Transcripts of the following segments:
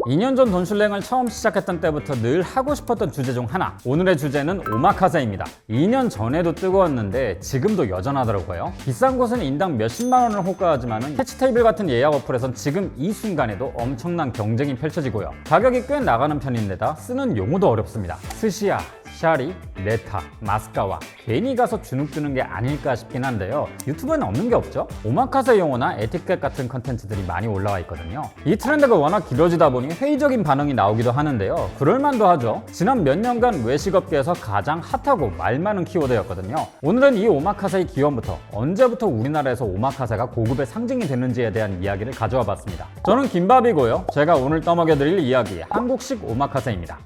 2년 전 돈슐랭을 처음 시작했던 때부터 늘 하고 싶었던 주제 중 하나, 오늘의 주제는 오마카세입니다. 2년 전에도 뜨거웠는데 지금도 여전하더라고요. 비싼 곳은 인당 몇십만 원을 호가하지만 캐치테이블 같은 예약 어플에선 지금 이 순간에도 엄청난 경쟁이 펼쳐지고요. 가격이 꽤 나가는 편인데다 쓰는 용어도 어렵습니다. 스시야, 샤리, 네타, 마스카와 괜히 가서 주눅 드는 게 아닐까 싶긴 한데요. 유튜브에는 없는 게 없죠? 오마카세 용어나 에티켓 같은 컨텐츠들이 많이 올라와 있거든요. 이 트렌드가 워낙 길어지다 보니 회의적인 반응이 나오기도 하는데요. 그럴만도 하죠. 지난 몇 년간 외식업계에서 가장 핫하고 말 많은 키워드였거든요. 오늘은 이 오마카세의 기원부터 언제부터 우리나라에서 오마카세가 고급의 상징이 됐는지에 대한 이야기를 가져와 봤습니다. 저는 김밥이고요. 제가 오늘 떠먹여드릴 이야기, 한국식 오마카세입니다.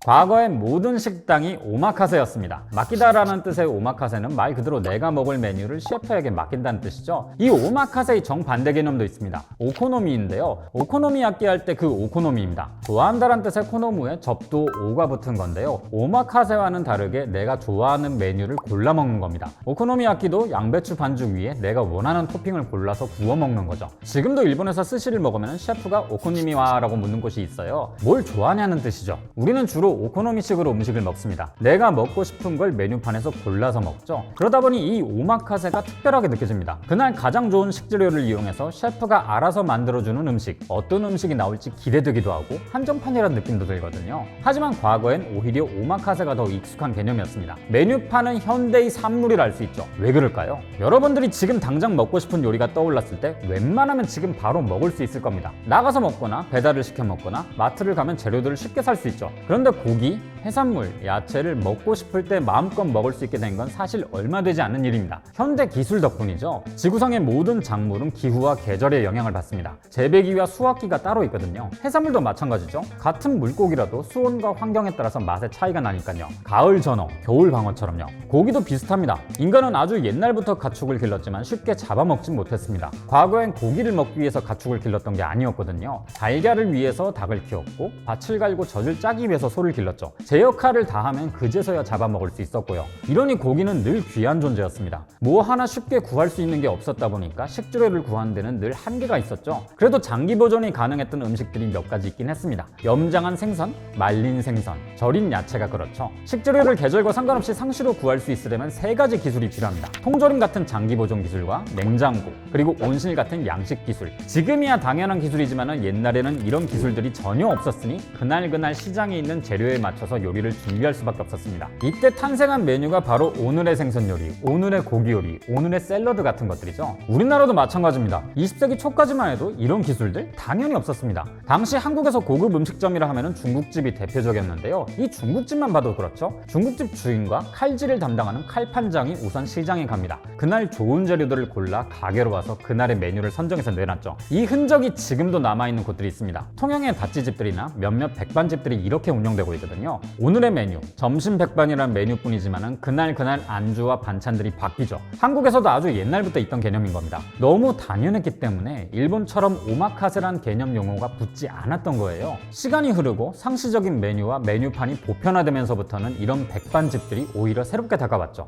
과거의 모든 식당이 오마카세였습니다. 맡기다라는 뜻의 오마카세는 말 그대로 내가 먹을 메뉴를 셰프에게 맡긴다는 뜻이죠. 이 오마카세의 정반대 개념도 있습니다. 오코노미인데요. 오코노미야끼 할 때 그 오코노미입니다. 좋아한다란 뜻의 코노무에 접두 오가 붙은 건데요. 오마카세와는 다르게 내가 좋아하는 메뉴를 골라 먹는 겁니다. 오코노미야끼도 양배추 반죽 위에 내가 원하는 토핑을 골라서 구워 먹는 거죠. 지금도 일본에서 스시를 먹으면 셰프가 오코노미와라고 묻는 곳이 있어요. 뭘 좋아하냐는 뜻이죠. 우리는 주로 오코노미식으로 음식을 먹습니다. 내가 먹고 싶은 걸 메뉴판에서 골라서 먹죠. 그러다 보니 이 오마카세가 특별하게 느껴집니다. 그날 가장 좋은 식재료를 이용해서 셰프가 알아서 만들어주는 음식, 어떤 음식이 나올지 기대되기도 하고 한정판이라는 느낌도 들거든요. 하지만 과거엔 오히려 오마카세가 더 익숙한 개념이었습니다. 메뉴판은 현대의 산물이라 할 수 있죠. 왜 그럴까요? 여러분들이 지금 당장 먹고 싶은 요리가 떠올랐을 때 웬만하면 지금 바로 먹을 수 있을 겁니다. 나가서 먹거나 배달을 시켜 먹거나 마트를 가면 재료들을 쉽게 살 수 있죠. 그런데 고기, 해산물, 야채를 먹고 싶을 때 마음껏 먹을 수 있게 된 건 사실 얼마 되지 않은 일입니다. 현대 기술 덕분이죠. 지구상의 모든 작물은 기후와 계절의 영향을 받습니다. 재배기와 수확기가 따로 있거든요. 해산물도 마찬가지죠. 같은 물고기라도 수온과 환경에 따라서 맛의 차이가 나니까요. 가을 전어, 겨울 방어처럼요. 고기도 비슷합니다. 인간은 아주 옛날부터 가축을 길렀지만 쉽게 잡아먹진 못했습니다. 과거엔 고기를 먹기 위해서 가축을 길렀던 게 아니었거든요. 달걀을 위해서 닭을 키웠고 밭을 갈고 젖을 짜기 위해서 소를 길렀죠. 제 역할을 다하면 그제서야 잡아먹을 수 있었고요. 이러니 고기는 늘 귀한 존재였습니다. 뭐 하나 쉽게 구할 수 있는 게 없었다 보니까 식재료를 구하는 데는 늘 한계가 있었죠. 그래도 장기 보존이 가능했던 음식들이 몇 가지 있긴 했습니다. 염장한 생선, 말린 생선, 절인 야채가 그렇죠. 식재료를 계절과 상관없이 상시로 구할 수 있으려면 세 가지 기술이 필요합니다. 통조림 같은 장기 보존 기술과 냉장고, 그리고 온실 같은 양식 기술. 지금이야 당연한 기술이지만 옛날에는 이런 기술들이 전혀 없었으니 그날 시장에 있는 재료에 맞춰서 요리를 준비할 수밖에 없었습니다. 이때 탄생한 메뉴가 바로 오늘의 생선 요리, 오늘의 고기 요리, 오늘의 샐러드 같은 것들이죠. 우리나라도 마찬가지입니다. 20세기 초까지만 해도 이런 기술들 당연히 없었습니다. 당시 한국에서 고급 음식점이라 하면 중국집이 대표적이었는데요. 이 중국집만 봐도 그렇죠. 중국집 주인과 칼질을 담당하는 칼판장이 우선 시장에 갑니다. 그날 좋은 재료들을 골라 가게로 와서 그날의 메뉴를 선정해서 내놨죠. 이 흔적이 지금도 남아있는 곳들이 있습니다. 통영의 다찌집들이나 몇몇 백반집들이 이렇게 운영되고 있거든요. 오늘의 메뉴, 점심 백반이란 메뉴뿐이지만 그날 안주와 반찬들이 바뀌죠. 한국에서도 아주 옛날부터 있던 개념인 겁니다. 너무 당연했기 때문에 일본처럼 오마카세란 개념 용어가 붙지 않았던 거예요. 시간이 흐르고 상시적인 메뉴와 메뉴판이 보편화되면서부터는 이런 백반집들이 오히려 새롭게 다가왔죠.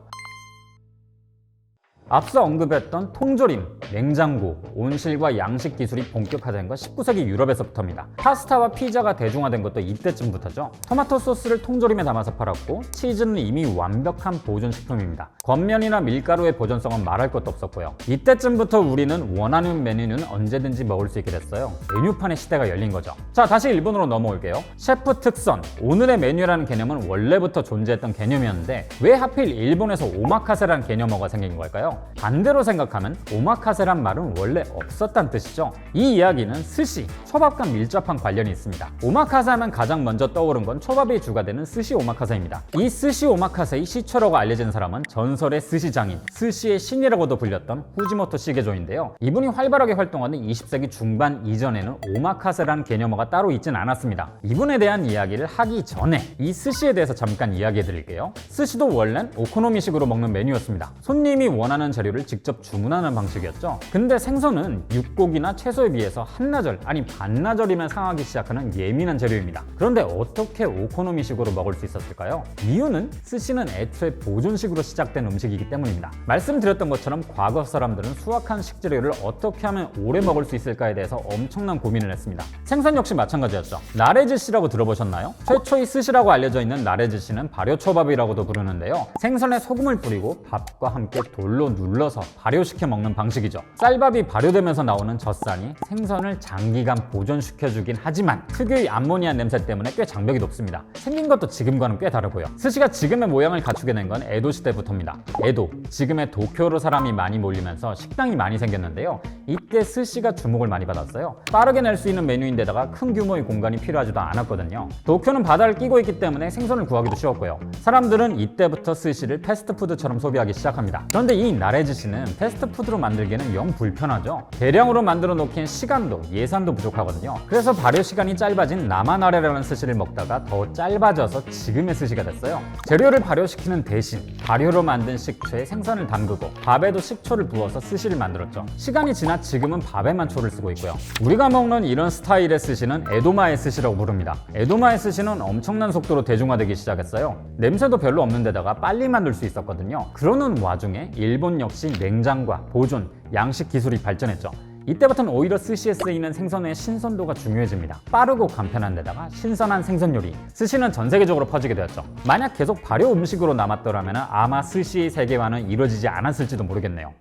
앞서 언급했던 통조림, 냉장고, 온실과 양식 기술이 본격화된 건 19세기 유럽에서부터입니다. 파스타와 피자가 대중화된 것도 이때쯤부터죠. 토마토 소스를 통조림에 담아서 팔았고 치즈는 이미 완벽한 보존식품입니다. 겉면이나 밀가루의 보존성은 말할 것도 없었고요. 이때쯤부터 우리는 원하는 메뉴는 언제든지 먹을 수 있게 됐어요. 메뉴판의 시대가 열린 거죠. 자, 다시 일본으로 넘어올게요. 셰프 특선, 오늘의 메뉴라는 개념은 원래부터 존재했던 개념이었는데 왜 하필 일본에서 오마카세라는 개념어가 생긴 걸까요? 반대로 생각하면 오마카세란 말은 원래 없었단 뜻이죠. 이 이야기는 스시, 초밥과 밀접한 관련이 있습니다. 오마카세 하면 가장 먼저 떠오른 건 초밥의 주가 되는 스시 오마카세입니다. 이 스시 오마카세의 시초라고 알려진 사람은 전설의 스시 장인, 스시의 신이라고도 불렸던 후지모토 시게조인데요. 이분이 활발하게 활동하는 20세기 중반 이전에는 오마카세란 개념어가 따로 있진 않았습니다. 이분에 대한 이야기를 하기 전에 이 스시에 대해서 잠깐 이야기해 드릴게요. 스시도 원래는 오코노미식으로 먹는 메뉴였습니다. 손님이 원하는 예민한 재료를 직접 주문하는 방식이었죠. 근데 생선은 육고기나 채소에 비해서 한나절 아니 반나절이면 상하기 시작하는 예민한 재료입니다. 그런데 어떻게 오코노미식으로 먹을 수 있었을까요? 이유는 스시는 애초에 보존식으로 시작된 음식이기 때문입니다. 말씀드렸던 것처럼 과거 사람들은 수확한 식재료를 어떻게 하면 오래 먹을 수 있을까에 대해서 엄청난 고민을 했습니다. 생선 역시 마찬가지였죠. 나레즈시라고 들어보셨나요? 최초의 스시라고 알려져 있는 나레즈시는 발효초밥이라고도 부르는데요. 생선에 소금을 뿌리고 밥과 함께 돌로 눌러서 발효시켜 먹는 방식이죠. 쌀밥이 발효되면서 나오는 젖산이 생선을 장기간 보존시켜주긴 하지만 특유의 암모니아 냄새 때문에 꽤 장벽이 높습니다. 생긴 것도 지금과는 꽤 다르고요. 스시가 지금의 모양을 갖추게 된 건 에도 시대부터입니다. 에도, 지금의 도쿄로 사람이 많이 몰리면서 식당이 많이 생겼는데요. 이때 스시가 주목을 많이 받았어요. 빠르게 낼 수 있는 메뉴인데다가 큰 규모의 공간이 필요하지도 않았거든요. 도쿄는 바다를 끼고 있기 때문에 생선을 구하기도 쉬웠고요. 사람들은 이때부터 스시를 패스트푸드처럼 소비하기 시작합니다. 그런데 이 나레즈시는 패스트푸드로 만들기에는 영 불편하죠. 대량으로 만들어 놓기엔 시간도 예산도 부족하거든요. 그래서 발효 시간이 짧아진 나마나레라는 스시를 먹다가 더 짧아져서 지금의 스시가 됐어요. 재료를 발효시키는 대신 발효로 만든 식초에 생선을 담그고 밥에도 식초를 부어서 스시를 만들었죠. 시간이 지나 지금은 밥에만 초를 쓰고 있고요. 우리가 먹는 이런 스타일의 스시는 에도마의 스시라고 부릅니다. 에도마의 스시는 엄청난 속도로 대중화되기 시작했어요. 냄새도 별로 없는 데다가 빨리 만들 수 있었거든요. 그러는 와중에 일본 역시 냉장과 보존, 양식 기술이 발전했죠. 이때부터는 오히려 스시에 쓰이는 생선의 신선도가 중요해집니다. 빠르고 간편한 데다가 신선한 생선 요리, 스시는 전 세계적으로 퍼지게 되었죠. 만약 계속 발효 음식으로 남았더라면 아마 스시의 세계화는 이루어지지 않았을지도 모르겠네요.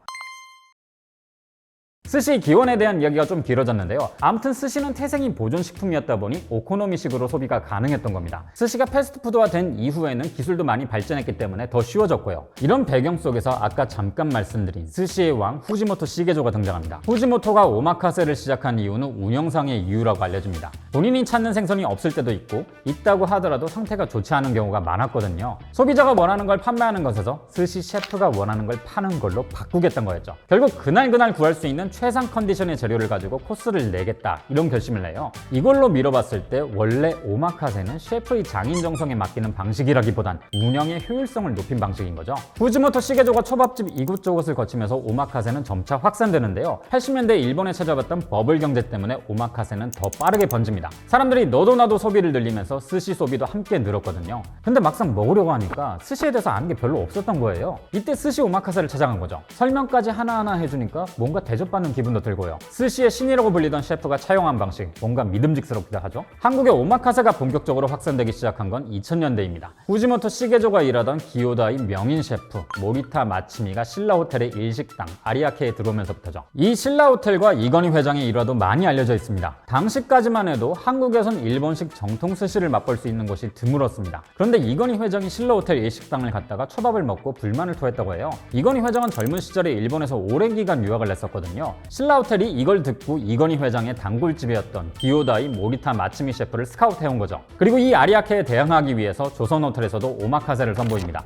스시 기원에 대한 이야기가 좀 길어졌는데요. 아무튼 스시는 태생이 보존식품이었다 보니 오코노미식으로 소비가 가능했던 겁니다. 스시가 패스트푸드화 된 이후에는 기술도 많이 발전했기 때문에 더 쉬워졌고요. 이런 배경 속에서 아까 잠깐 말씀드린 스시의 왕 후지모토 시게조가 등장합니다. 후지모토가 오마카세를 시작한 이유는 운영상의 이유라고 알려집니다. 본인이 찾는 생선이 없을 때도 있고 있다고 하더라도 상태가 좋지 않은 경우가 많았거든요. 소비자가 원하는 걸 판매하는 것에서 스시 셰프가 원하는 걸 파는 걸로 바꾸겠다는 거였죠. 결국 그날 구할 수 있는 최상 컨디션의 재료를 가지고 코스를 내겠다 이런 결심을 내요. 이걸로 미뤄봤을 때 원래 오마카세는 셰프의 장인 정성에 맡기는 방식이라기보단 운영의 효율성을 높인 방식인 거죠. 후지모토 시게조가 초밥집 이곳저곳을 거치면서 오마카세는 점차 확산되는데요. 80년대 일본에 찾아왔던 버블 경제 때문에 오마카세는 더 빠르게 번집니다. 사람들이 너도 나도 소비를 늘리면서 스시 소비도 함께 늘었거든요. 근데 막상 먹으려고 하니까 스시에 대해서 아는 게 별로 없었던 거예요. 이때 스시 오마카세를 찾아간 거죠. 설명까지 하나하나 해주니까 뭔가 대접받는 기분도 들고요. 스시의 신이라고 불리던 셰프가 차용한 방식, 뭔가 믿음직스럽기도 하죠. 한국의 오마카세가 본격적으로 확산되기 시작한 건 2000년대입니다. 후지모토 시게조가 일하던 기요다의 명인 셰프 모리타 마치미가 신라호텔의 일식당 아리아케에 들어오면서부터죠. 이 신라호텔과 이건희 회장의 일화도 많이 알려져 있습니다. 당시까지만 해도 한국에선 일본식 정통 스시를 맛볼 수 있는 곳이 드물었습니다. 그런데 이건희 회장이 신라호텔 일식당을 갔다가 초밥을 먹고 불만을 토했다고 해요. 이건희 회장은 젊은 시절에 일본에서 오랜 기간 유학을 했었거든요. 신라호텔이 이걸 듣고 이건희 회장의 단골집이었던 기요다의 모리타 마츠미 셰프를 스카우트해온 거죠. 그리고 이 아리아케에 대항하기 위해서 조선호텔에서도 오마카세를 선보입니다.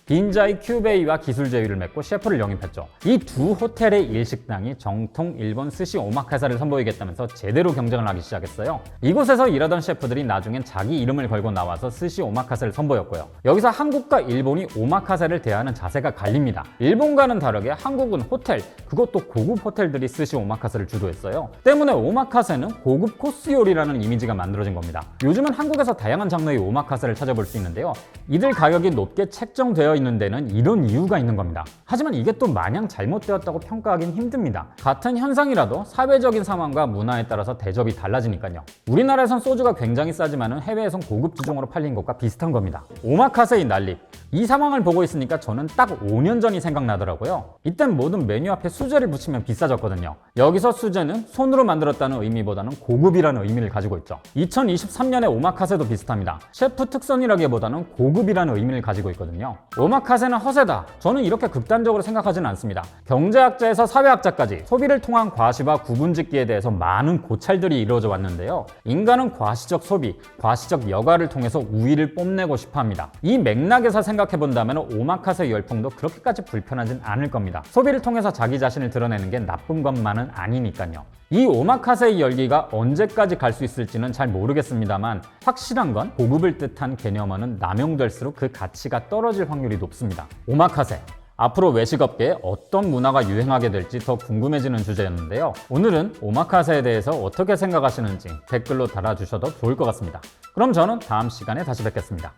빈자이 큐베이와 기술 제휴를 맺고 셰프를 영입했죠. 이 두 호텔의 일식당이 정통 일본 스시 오마카세를 선보이겠다면서 제대로 경쟁을 하기 시작했어요. 이곳에서 일하던 셰프들이 나중엔 자기 이름을 걸고 나와서 스시 오마카세를 선보였고요. 여기서 한국과 일본이 오마카세를 대하는 자세가 갈립니다. 일본과는 다르게 한국은 호텔, 그것도 고급 호텔들이 스시 오마카세를 주도했어요. 때문에 오마카세는 고급 코스 요리라는 이미지가 만들어진 겁니다. 요즘은 한국에서 다양한 장르의 오마카세를 찾아볼 수 있는데요. 이들 가격이 높게 책정되어 있는 데는 이런 이유가 있는 겁니다. 하지만 이게 또 마냥 잘못되었다고 평가하긴 힘듭니다. 같은 현상이라도 사회적인 상황과 문화에 따라서 대접이 달라지니까요. 우리나라에선 소주가 굉장히 싸지만 해외에선 고급 지종으로 팔린 것과 비슷한 겁니다. 오마카세의 난립. 이 상황을 보고 있으니까 저는 딱 5년 전이 생각나더라고요. 이땐 모든 메뉴 앞에 수제를 붙이면 비싸졌거든요. 여기서 수제는 손으로 만들었다는 의미보다는 고급이라는 의미를 가지고 있죠. 2023년의 오마카세도 비슷합니다. 셰프 특선이라기보다는 고급이라는 의미를 가지고 있거든요. 오마카세는 허세다. 저는 이렇게 극단적으로 생각하지는 않습니다. 경제학자에서 사회학자까지 소비를 통한 과시와 구분짓기에 대해서 많은 고찰들이 이루어져 왔는데요. 인간은 과시적 소비, 과시적 여가를 통해서 우위를 뽐내고 싶어 합니다. 이 맥락에서 생각해본다면 오마카세 열풍도 그렇게까지 불편하진 않을 겁니다. 소비를 통해서 자기 자신을 드러내는 게 나쁜 것만은 아니니까요. 이 오마카세의 열기가 언제까지 갈 수 있을지는 잘 모르겠습니다만 확실한 건 고급을 뜻한 개념어는 남용될수록 그 가치가 떨어질 확률이 높습니다. 오마카세. 앞으로 외식업계에 어떤 문화가 유행하게 될지 더 궁금해지는 주제였는데요. 오늘은 오마카세에 대해서 어떻게 생각하시는지 댓글로 달아주셔도 좋을 것 같습니다. 그럼 저는 다음 시간에 다시 뵙겠습니다.